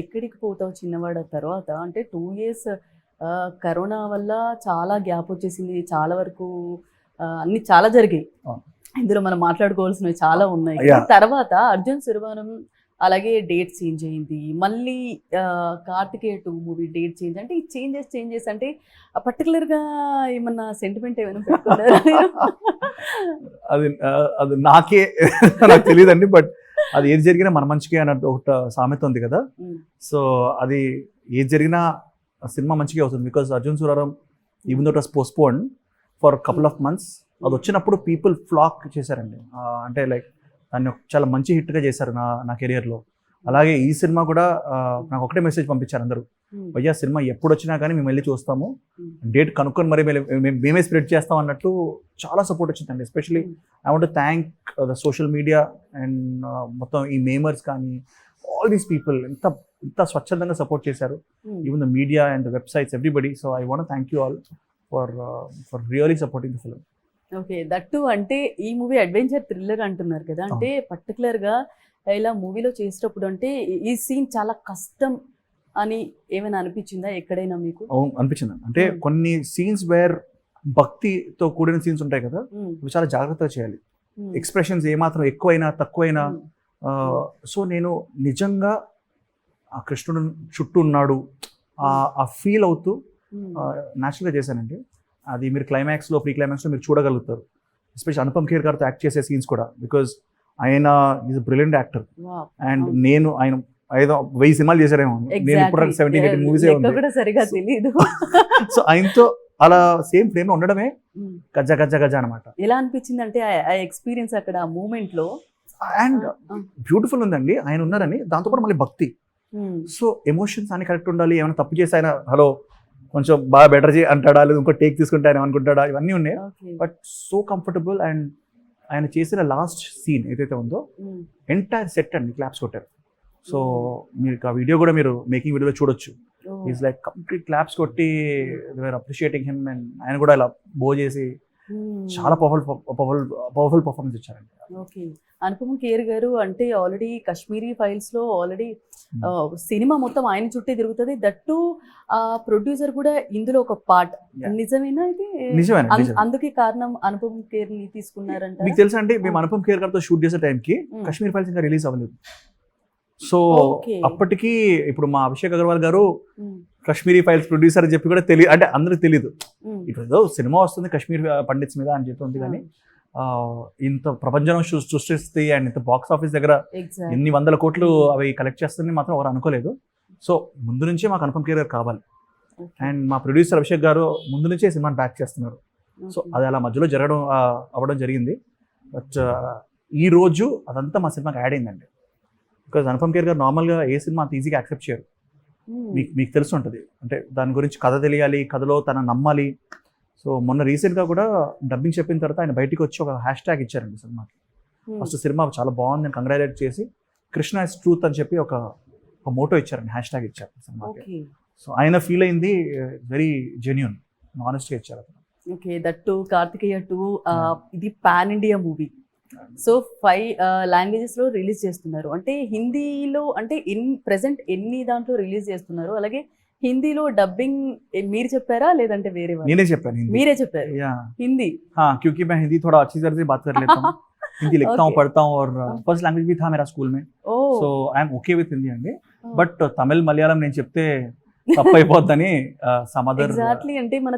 ఎక్కడికి పోతావు చిన్నవాడ తర్వాత అంటే 2 ఇయర్స్ కరోనా వల్ల చాలా గ్యాప్ వచ్చేసింది. చాలా వరకు అన్నీ చాలా జరిగాయి. అవును. ఇందులో మనం మాట్లాడుకోవాల్సినవి చాలా ఉన్నాయి. Yeah. తర్వాత 'అర్జున్ శర్వానం' అలాగే డేట్ చేంజ్ అయింది. మళ్ళీ 'కార్తికేయ 2' మూవీ డేట్ చేంజ్ అంటే ఈ చేంజెస్ అంటే పర్టికులర్‌గా ఏమన్నా సెంటిమెంట్ ఏమైనా పెట్టుకున్నారా మీరు? అది నాకే నాకు తెలియదండి. బట్ అది ఏది జరిగినా మన మంచికే అన్నట్టు ఒక సామెత ఉంది కదా. హ్మ్. సో అది ఏది జరిగినా సినిమా మంచిగా అవుతుంది. Because 'Arjun Suravaram' even though it was postponed for couple of months, అది వచ్చినప్పుడు పీపుల్ ఫ్లాక్ చేశారండి. అంటే లైక్ దాన్ని చాలా మంచి హిట్గా చేశారు నా కెరియర్లో. అలాగే ఈ సినిమా కూడా నాకు ఒకటే మెసేజ్ పంపించారు అందరూ, భయ్యా సినిమా ఎప్పుడు వచ్చినా కానీ మేము వెళ్ళి చూస్తాము, డేట్ కనుక్కొని మరి మేమే స్ప్రెడ్ చేస్తాం అన్నట్టు చాలా సపోర్ట్ వచ్చిందండి. Especially I want thank the social media and మొత్తం ఈ మేమర్స్ కానీ ఆల్ దీస్ పీపుల్ ఇంత స్వచ్ఛందంగా సపోర్ట్ చేశారు. Even the media and the websites everybody. So I want thank you all for really supporting the film. Okay. That అంటే ఈ movie adventure thriller అంటున్నారు కదా. అంటే పర్టికులర్‌గా ఇలా మూవీలో చేసేటప్పుడు అంటే ఈ సీన్ చాలా కష్టం అని ఏమైనా అనిపించిందా ఎక్కడైనా మీకు? అవును అనిపించింది. అంటే కొన్ని సీన్స్ వేర్ భక్తితో కూడిన సీన్స్ ఉంటాయి కదా, ఇవి చాలా జాగ్రత్తగా చేయాలి. ఎక్స్ప్రెషన్స్ ఏమాత్రం ఎక్కువైనా తక్కువైనా. సో నేను నిజంగా ఆ కృష్ణుడు చుట్టూ ఉన్నాడు ఆ ఫీల్ అవుతూ న్యాచురల్గా చేశానండి. అది మీరు క్లైమాక్స్లో ప్రీ క్లైమాక్స్లో మీరు చూడగలుగుతారు. ఎస్పెషల్లీ అనుపమ్ ఖేర్ గారితో యాక్ట్ చేసే సీన్స్ కూడా, బికాజ్ ఆయన ఈజ్ బ్రిలియంట్ యాక్టర్. అండ్ నేను ఆయన 1000 సినిమాలు చేశారేమో, నేను ఇప్పుడు 17-18 మూవీసే ఉంది. సో ఆయనతో అలా సేమ్ ఫ్రేమ్ లో ఉండడమే గజ గజ గజ అనమాట. ఎలా అనిపించింది అంటే ఆ ఎక్స్పీరియన్స్ అక్కడ మూమెంట్ లో? అండ్ బ్యూటిఫుల్ ఉందండి ఆయన ఉన్నారని, దాంతో కూడా మళ్ళీ భక్తి. సో ఎమోషన్స్ అన్ని కరెక్ట్ ఉండాలి. ఏమైనా తప్పు చేసి ఆయన హలో కొంచెం బాగా బెటర్ చేయి అంటాడా, లేదా ఇంకో టేక్ తీసుకుంటే ఆయన అనుకుంటాడా, ఇవన్నీ ఉన్నాయి. But so comfortable. అండ్ ఆయన చేసిన లాస్ట్ సీన్ ఏదైతే ఉందో ఎంటైర్ సెట్ అండి క్లాప్స్ కొట్టారు. సో మీరు ఆ వీడియో కూడా మీరు మేకింగ్ వీడియోలో చూడొచ్చు. ఈజ్ లైక్ కంప్లీట్ క్లాప్స్ కొట్టి అప్రిషియేటింగ్ హిమ్. అండ్ ఆయన కూడా ఇలా బో చేసి చాలా పవర్ఫుల్ పర్ఫార్మెన్స్ ఇచ్చారండి. ఓకే. అనుపమ్ ఖేర్ గారు అంటే ఆల్రెడీ కాశ్మీరీ ఫైల్స్ లో ఆల్రెడీ సినిమా మొత్తం ఆయన చుట్టే తిరుగుతుంది. దట్టు ఆ ప్రొడ్యూసర్ కూడా ఇందులో ఒక పార్ట్. నిజమేనా ఇది? అందుకే కారణం అనుపమ్ ఖేర్ ని తీసుకున్నారంట. మీకు తెలుసా అంటే మేము అనుపమ్ ఖేర్ గారితో షూట్ చేసే టైంకి కాశ్మీర్ ఫైల్స్ ఇంకా రిలీజ్ అవ్వలేదు. సో అప్పటికి ఇప్పుడు మా అభిషేక్ అగర్వాల్ గారు కాశ్మీరీ ఫైల్స్ ప్రొడ్యూసర్ అని చెప్పి కూడా తెలియదు, అంటే అందరికి తెలియదు. ఇప్పుడు సినిమా వస్తుంది కాశ్మీర్ పండిట్స్ మీద అని చెప్పి ఉంది, కానీ ఇంత ప్రపంచం సృష్టిస్తే అండ్ ఇంత బాక్స్ ఆఫీస్ దగ్గర ఎన్ని 100 కోట్లు అవి కలెక్ట్ చేస్తుందని మాత్రం ఎవరు అనుకోలేదు. సో ముందు నుంచే మాకు అనుపమ్ ఖేర్ గారు కావాలి. అండ్ మా ప్రొడ్యూసర్ అభిషేక్ గారు ముందు నుంచే సినిమాని బ్యాక్ చేస్తున్నారు. సో అది అలా మధ్యలో అవ్వడం జరిగింది. బట్ ఈ రోజు అదంతా మా సినిమాకి యాడ్ అయిందండి. బికాజ్ అనుపమ్ ఖేర్ గారు నార్మల్గా ఏ సినిమా అంత ఈజీగా యాక్సెప్ట్ చేయరు. మీకు తెలిసి ఉంటుంది, అంటే దాని గురించి కథ తెలియాలి, కథలో తన నమ్మాలి. సో మొన్న రీసెంట్గా కూడా డబ్బింగ్ చెప్పిన తర్వాత ఆయన బయటికి వచ్చి ఒక హ్యాష్ ట్యాగ్ ఇచ్చారండి సినిమాకి. ఫస్ట్ సినిమా చాలా బాగుంది అని కంగ్రాచులేట్ చేసి కృష్ణ ఇస్ ట్రూత్ అని చెప్పి ఒక మోటో ఇచ్చారండి, హ్యాష్ ట్యాగ్ ఇచ్చారు సినిమాకి. సో ఆయన ఫీల్ అయింది వెరీ జెన్యూన్, ఆనెస్ట్గా ఇచ్చారు అతను. ఓకే. దట్టు కార్తికేయ 2 ఇది pan India movie. So 5 languages లో రిలీజ్ చేస్తున్నారు. అంటే హిందీలో అంటే ప్రెసెంట్ ఎన్ని దాంట్లో రిలీజ్ చేస్తున్నారు? అలాగే హిందీలో డబ్బింగ్ మీరు చెప్పారా లేదంటే వేరే వాళ్ళు? నేనే చెప్పాను. మీరే చెప్పారు హిందీ? हाँ, क्योंकि मैं हिंदी थोड़ा अच्छी तरह से बात कर लेता हूँ. हिंदी लिखता हूँ, पढ़ता हूँ, और फर्स्ट लैंग्वेज भी था मेरा स्कूल में. So I'm okay with Hindi అండి. బట్ తమిళ్ మలయాళం నేను చెప్తే తప్పైపోద్దని సమ్ అదర్. ఎగ్జాక్ట్లీ. అంటే మన